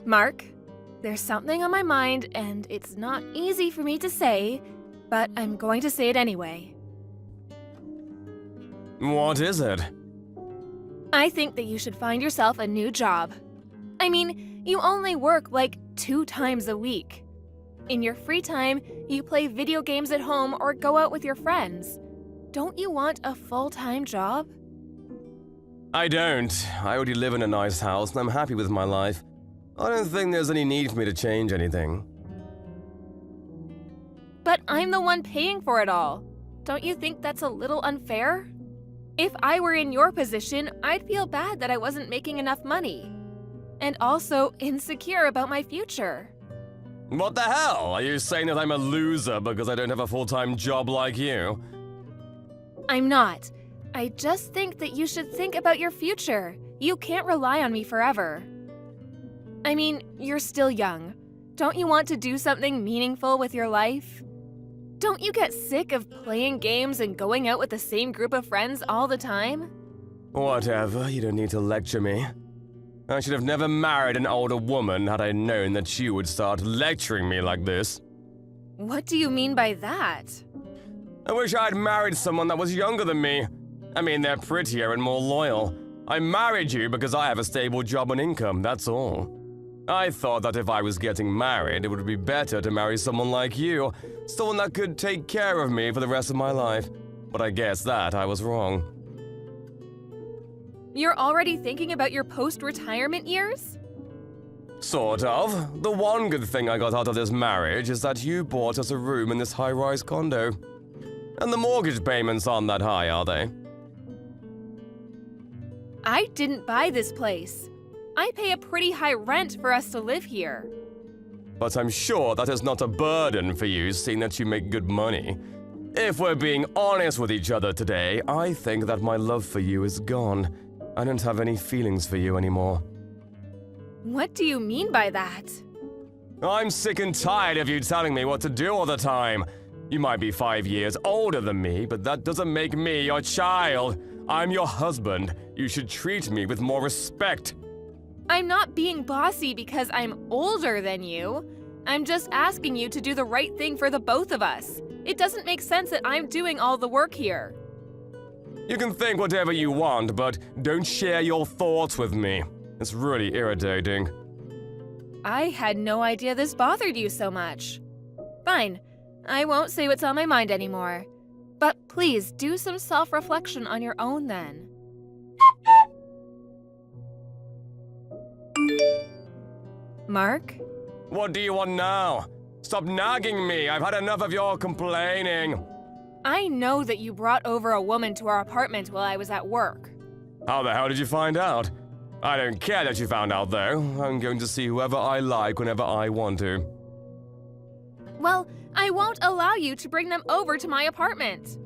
Mark, there's something on my mind, and it's not easy for me to say, but I'm going to say it anyway. What is it? I think that you should find yourself a new job. I mean, you only work like 2 times a week. In your free time, you play video games at home or go out with your friends. Don't you want a full-time job? I don't. I already live in a nice house and I'm happy with my life. I don't think there's any need for me to change anything. But I'm the one paying for it all. Don't you think that's a little unfair? If I were in your position, I'd feel bad that I wasn't making enough money. And also insecure about my future. What the hell? Are you saying that I'm a loser because I don't have a full-time job like you? I'm not. I just think that you should think about your future. You can't rely on me forever. I mean, you're still young. Don't you want to do something meaningful with your life? Don't you get sick of playing games and going out with the same group of friends all the time? Whatever, you don't need to lecture me. I should have never married an older woman had I known that you would start lecturing me like this. What do you mean by that? I wish I'd married someone that was younger than me. I mean, they're prettier and more loyal. I married you because I have a stable job and income, that's all. I thought that if I was getting married, it would be better to marry someone like you, someone that could take care of me for the rest of my life. But I guess that I was wrong. You're already thinking about your post-retirement years? Sort of. The one good thing I got out of this marriage is that you bought us a room in this high-rise condo. And the mortgage payments aren't that high, are they? I didn't buy this place. I pay a pretty high rent for us to live here. But I'm sure that is not a burden for you, seeing that you make good money. If we're being honest with each other today, I think that my love for you is gone. I don't have any feelings for you anymore. What do you mean by that? I'm sick and tired of you telling me what to do all the time. You might be 5 years older than me, but that doesn't make me your child. I'm your husband. You should treat me with more respect. I'm not being bossy because I'm older than you. I'm just asking you to do the right thing for the both of us. It doesn't make sense that I'm doing all the work here. You can think whatever you want, but don't share your thoughts with me. It's really irritating. I had no idea this bothered you so much. Fine, I won't say what's on my mind anymore. But please do some self-reflection on your own then. Mark? What do you want now? Stop nagging me. I've had enough of your complaining. I know that you brought over a woman to our apartment while I was at work. How the hell did you find out? I don't care that you found out, though. I'm going to see whoever I like whenever I want to. Well, I won't allow you to bring them over to my apartment.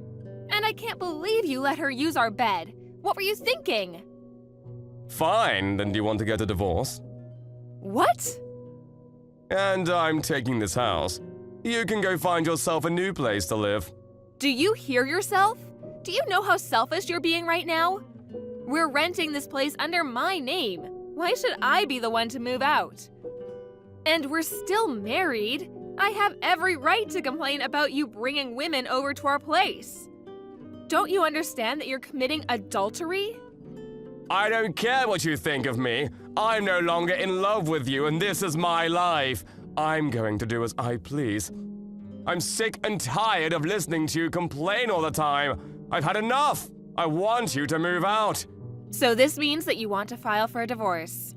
And I can't believe you let her use our bed. What were you thinking? Fine, then do you want to get a divorce? What? And I'm taking this house. You can go find yourself a new place to live. Do you hear yourself? Do you know how selfish you're being right now? We're renting this place under my name. Why should I be the one to move out? And we're still married. I have every right to complain about you bringing women over to our place. Don't you understand that you're committing adultery? I don't care what you think of me. I'm no longer in love with you, and this is my life. I'm going to do as I please. I'm sick and tired of listening to you complain all the time. I've had enough. I want you to move out. So this means that you want to file for a divorce.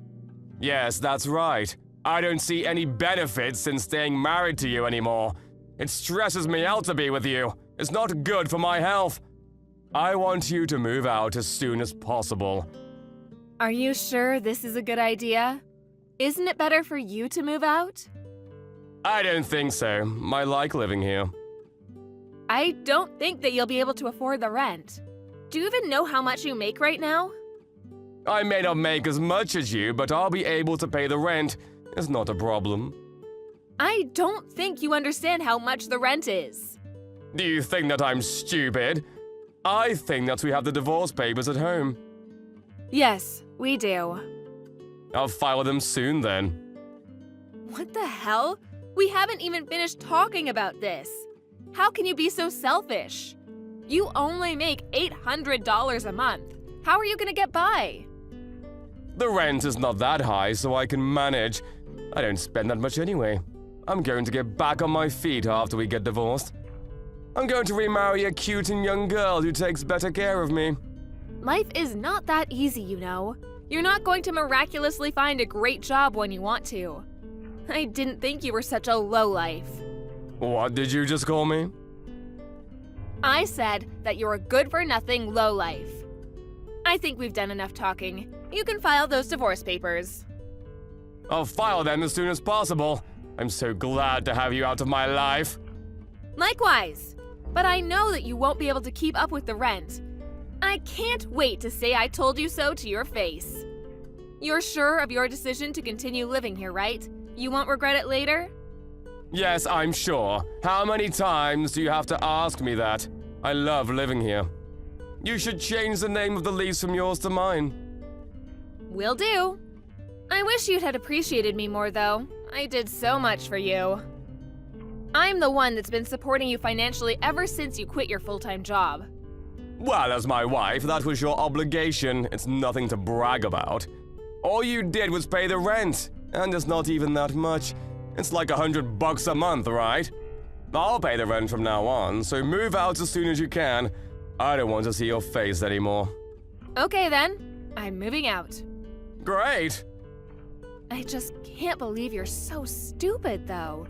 Yes, that's right. I don't see any benefits in staying married to you anymore. It stresses me out to be with you. It's not good for my health. I want you to move out as soon as possible. Are you sure this is a good idea? Isn't it better for you to move out? I don't think so. I like living here. I don't think that you'll be able to afford the rent. Do you even know how much you make right now? I may not make as much as you, but I'll be able to pay the rent. It's not a problem. I don't think you understand how much the rent is. Do you think that I'm stupid? I think that we have the divorce papers at home. Yes, we do. I'll file them soon then. What the hell? We haven't even finished talking about this. How can you be so selfish? You only make $800 a month. How are you gonna get by? The rent is not that high, so I can manage. I don't spend that much anyway. I'm going to get back on my feet after we get divorced. I'm going to remarry a cute and young girl who takes better care of me. Life is not that easy, you know. You're not going to miraculously find a great job when you want to. I didn't think you were such a lowlife. What did you just call me? I said that you're a good-for-nothing lowlife. I think we've done enough talking. You can file those divorce papers. I'll file them as soon as possible. I'm so glad to have you out of my life. Likewise. But I know that you won't be able to keep up with the rent. I can't wait to say I told you so to your face. You're sure of your decision to continue living here, right? You won't regret it later? Yes, I'm sure. How many times do you have to ask me that? I love living here. You should change the name of the lease from yours to mine. Will do. I wish you'd had appreciated me more, though. I did so much for you. I'm the one that's been supporting you financially ever since you quit your full-time job. Well, as my wife, that was your obligation. It's nothing to brag about. All you did was pay the rent, and it's not even that much. It's like $100 a month, right? I'll pay the rent from now on, so move out as soon as you can. I don't want to see your face anymore. Okay then, I'm moving out. Great! I just can't believe you're so stupid, though.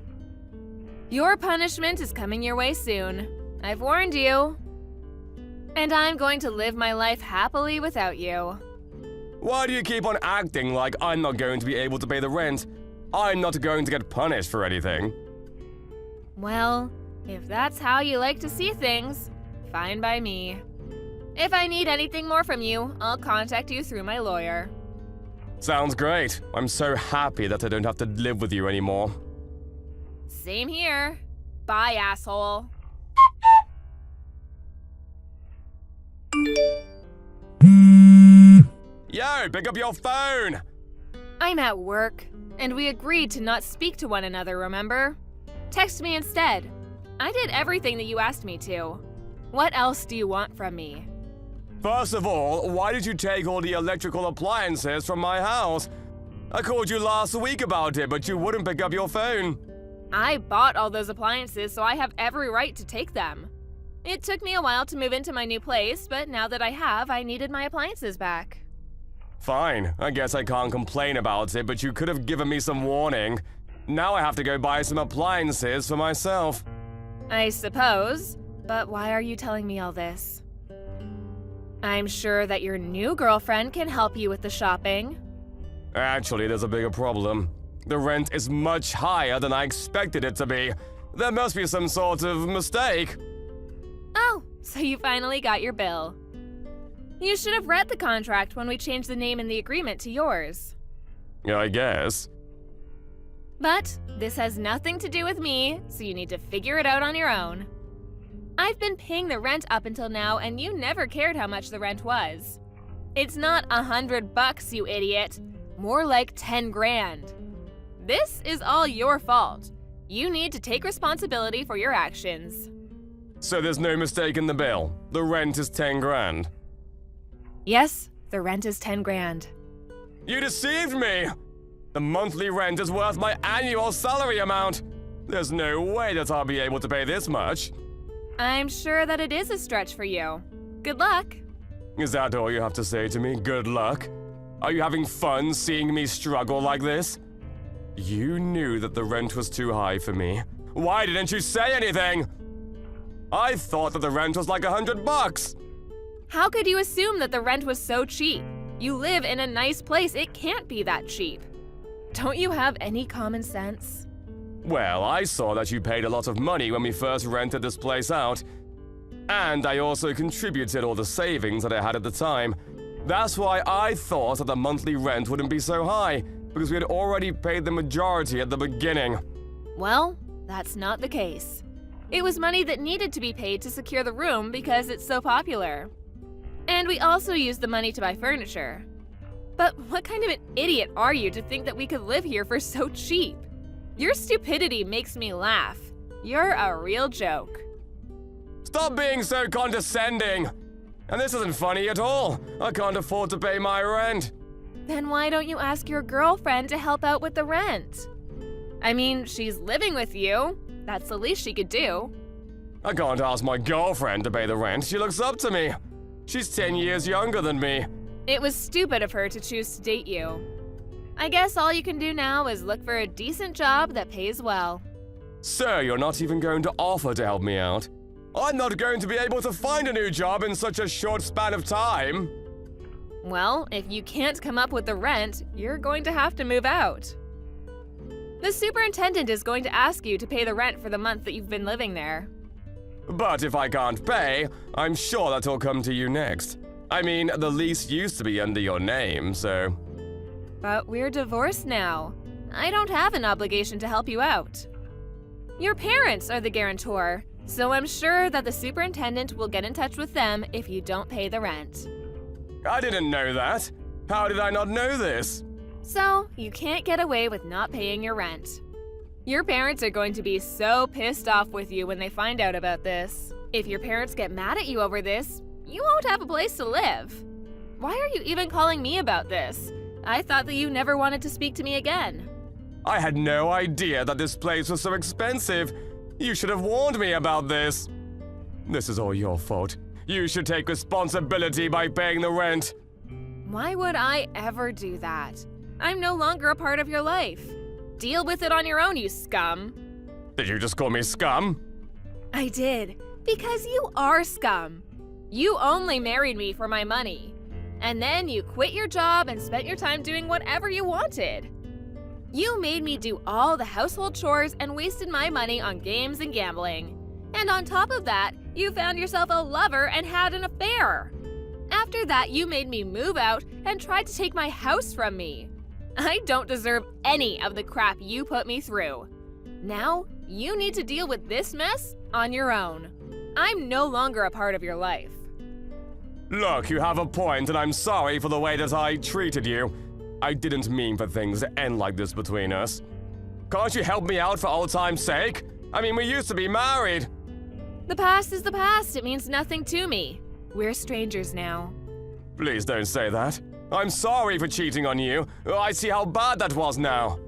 Your punishment is coming your way soon. I've warned you. And I'm going to live my life happily without you. Why do you keep on acting like I'm not going to be able to pay the rent? I'm not going to get punished for anything. Well, if that's how you like to see things, fine by me. If I need anything more from you, I'll contact you through my lawyer. Sounds great. I'm so happy that I don't have to live with you anymore. Same here. Bye, asshole. Yo, pick up your phone! I'm at work, and we agreed to not speak to one another, remember? Text me instead. I did everything that you asked me to. What else do you want from me? First of all, why did you take all the electrical appliances from my house? I called you last week about it, but you wouldn't pick up your phone. I bought all those appliances, so I have every right to take them. It took me a while to move into my new place, but now that I have, I needed my appliances back. Fine, I guess I can't complain about it, but you could have given me some warning. Now I have to go buy some appliances for myself. I suppose, but why are you telling me all this? I'm sure that your new girlfriend can help you with the shopping. Actually, there's a bigger problem. The rent is much higher than I expected it to be. There must be some sort of mistake. Oh, so you finally got your bill. You should have read the contract when we changed the name in the agreement to yours. I guess. But this has nothing to do with me, so you need to figure it out on your own. I've been paying the rent up until now, and you never cared how much the rent was. It's not $100, you idiot. More like 10 grand. This is all your fault. You need to take responsibility for your actions. So there's no mistake in the bill. The rent is 10 grand. Yes, the rent is 10 grand. You deceived me! The monthly rent is worth my annual salary amount. There's no way that I'll be able to pay this much. I'm sure that it is a stretch for you. Good luck. Is that all you have to say to me? Good luck? Are you having fun seeing me struggle like this? You knew that the rent was too high for me. Why didn't you say anything? I thought that the rent was like $100. How could you assume that the rent was so cheap? You live in a nice place. It can't be that cheap. Don't you have any common sense? Well, I saw that you paid a lot of money when we first rented this place out. And I also contributed all the savings that I had at the time. That's why I thought that the monthly rent wouldn't be so high, because we had already paid the majority at the beginning. Well, that's not the case. It was money that needed to be paid to secure the room because it's so popular. And we also used the money to buy furniture. But what kind of an idiot are you to think that we could live here for so cheap? Your stupidity makes me laugh. You're a real joke. Stop being so condescending! And this isn't funny at all. I can't afford to pay my rent. Then why don't you ask your girlfriend to help out with the rent? I mean, she's living with you. That's the least she could do. I can't ask my girlfriend to pay the rent. She looks up to me. She's 10 years younger than me. It was stupid of her to choose to date you. I guess all you can do now is look for a decent job that pays well. Sir, you're not even going to offer to help me out. I'm not going to be able to find a new job in such a short span of time. Well, if you can't come up with the rent, you're going to have to move out. The superintendent is going to ask you to pay the rent for the month that you've been living there. But if I can't pay, I'm sure that will come to you next. I mean, the lease used to be under your name, so... But we're divorced now. I don't have an obligation to help you out. Your parents are the guarantor, so I'm sure that the superintendent will get in touch with them if you don't pay the rent. I didn't know that. How did I not know this? So, you can't get away with not paying your rent. Your parents are going to be so pissed off with you when they find out about this. If your parents get mad at you over this, you won't have a place to live. Why are you even calling me about this? I thought that you never wanted to speak to me again. I had no idea that this place was so expensive. You should have warned me about this. This is all your fault. You should take responsibility by paying the rent. Why would I ever do that? I'm no longer a part of your life. Deal with it on your own, you scum. Did you just call me scum? I did, because you are scum. You only married me for my money. And then you quit your job and spent your time doing whatever you wanted. You made me do all the household chores and wasted my money on games and gambling. And on top of that, you found yourself a lover and had an affair. After that, you made me move out and tried to take my house from me. I don't deserve any of the crap you put me through. Now, you need to deal with this mess on your own. I'm no longer a part of your life. Look, you have a point, and I'm sorry for the way that I treated you. I didn't mean for things to end like this between us. Can't you help me out for old time's sake? I mean, we used to be married. The past is the past. It means nothing to me. We're strangers now. Please don't say that. I'm sorry for cheating on you. I see how bad that was now.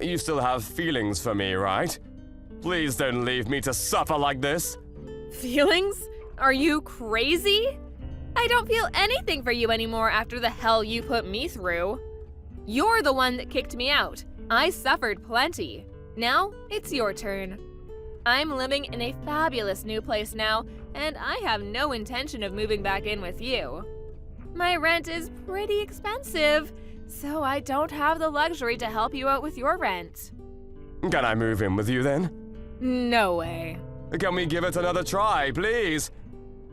You still have feelings for me, right? Please don't leave me to suffer like this. Feelings? Are you crazy? I don't feel anything for you anymore after the hell you put me through. You're the one that kicked me out. I suffered plenty. Now, it's your turn. I'm living in a fabulous new place now, and I have no intention of moving back in with you. My rent is pretty expensive, so I don't have the luxury to help you out with your rent. Can I move in with you then? No way. Can we give it another try, please?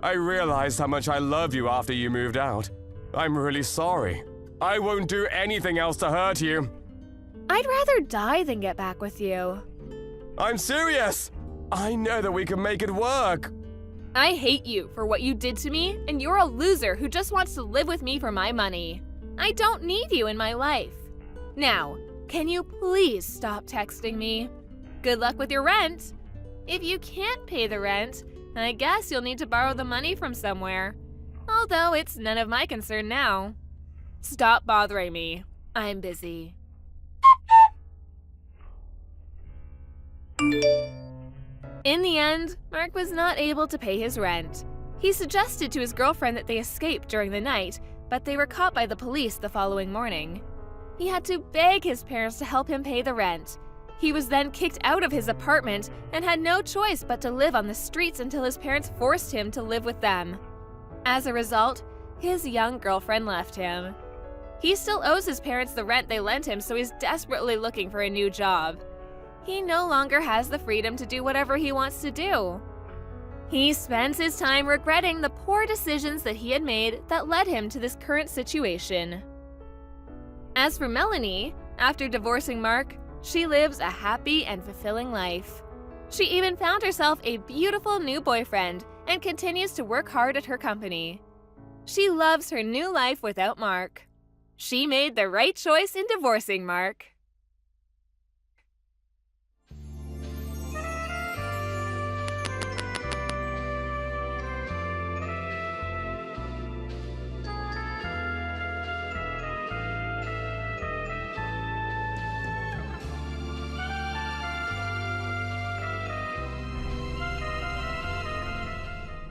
I realized how much I love you after you moved out. I'm really sorry. I won't do anything else to hurt you. I'd rather die than get back with you. I'm serious! I know that we can make it work. I hate you for what you did to me, and you're a loser who just wants to live with me for my money. I don't need you in my life. Now, can you please stop texting me? Good luck with your rent. If you can't pay the rent, I guess you'll need to borrow the money from somewhere. Although it's none of my concern now. Stop bothering me. I'm busy. In the end, Mark was not able to pay his rent. He suggested to his girlfriend that they escape during the night, but they were caught by the police the following morning. He had to beg his parents to help him pay the rent. He was then kicked out of his apartment and had no choice but to live on the streets until his parents forced him to live with them. As a result, his young girlfriend left him. He still owes his parents the rent they lent him, so he's desperately looking for a new job. He no longer has the freedom to do whatever he wants to do. He spends his time regretting the poor decisions that he had made that led him to this current situation. As for Melanie, after divorcing Mark, she lives a happy and fulfilling life. She even found herself a beautiful new boyfriend and continues to work hard at her company. She loves her new life without Mark. She made the right choice in divorcing Mark.